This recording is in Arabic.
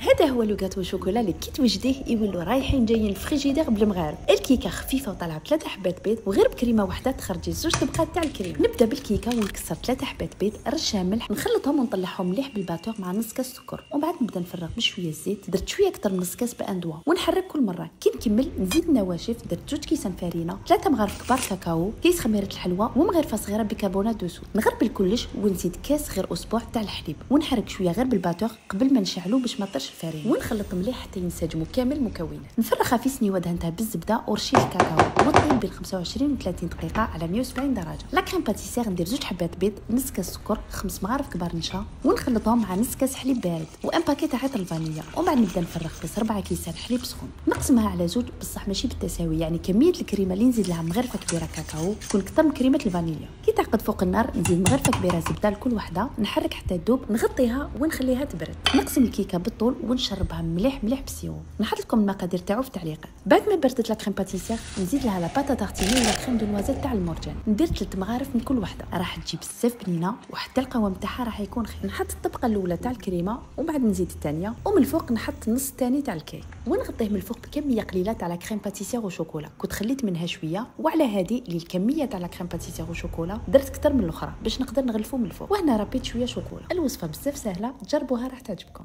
هذا هو لو غاتو شوكولا اللي كي توجديه يولوا رايحين جايين الفريجيدير بالمغارب. الكيكه خفيفه وطالعه بثلاثه حبات بيض وغير بكريمه واحده تخرجي زوج طبقات تاع الكريم. نبدا بالكيكه ونكسر ثلاثه حبات بيض، رشه ملح، نخلطهم ونطلعهم مليح بالباتور مع نص كاس سكر، ومن بعد نبدا نفرغ بشويه زيت، درت شويه اكثر من نص كاس بان دوا ونحرك كل مره. كي نكمل نزيد النواشف، درت 2 كيسان فرينه، 3 مغارف كبار كاكاو، كيس خميره الحلوى ومغرفه صغيره بيكربونات دو سود. نغربل كلش ونزيد كاس غير اسبوع تاع الحليب ونحرك شويه غير بالباتور قبل ما نشعلو باش ما طرش الفرينه، ونخلط مليح حتى ينسجموا كامل المكونات. نفرغها في سنيوه دهنتها بالزبده ورشيل الكاكاو وطيب بين 25 و 30 دقيقه على 170 درجه. لا كريم باتيسير ندير 2 حبات بيض، نص كاس سكر، 5 مغارف كبار نشا ونخلطهم مع نص كاس حليب بارد وان باكيت تاع عطر الفانيليا، ومن بعد نبدا نفرغ بس 4 كيسان حليب سخون، نقسمها على زوج بصح ماشي بالتساوي، يعني كميه الكريمه اللي نزيد لها مغرفه كبيره كاكاو تكون اكثر من كريمه الفانيليا. كي تعقد فوق النار نزيد مغرفه كبيره زبده لكل وحده، نحرك حتى تذوب، نغطيها ونخليها تبرد. نقسم الكيكه بالطول ونشربها مليح بالسيرو. نحط لكم المقادير تاعو في التعليقات. بعد ما بردت لا كريم باتيسير نزيد لها لا باتا تارتيني ولا كريم دو نوازيت تاع المورجان، ندير 3 مغارف من كل وحده، راح تجي بزاف بنينه وحتى القوام تاعها راح يكون خير. نحط الطبقه الاولى تاع الكريمه ومن بعد نزيد الثانيه، ومن الفوق نحط النص الثاني تاع الكيك ونغطيه من الفوق بكميه قليله تاع لا كريم باتيسير وشوكولا. كنت خليت منها شويه، وعلى هذه اللي الكميه تاع لا كريم باتيسير وشوكولا درت اكثر من الاخرى باش نقدر نغلفو من الفوق، وهنا ربيت شويه شوكولا. الوصفه بزاف سهله، جربوها راح تعجبكم.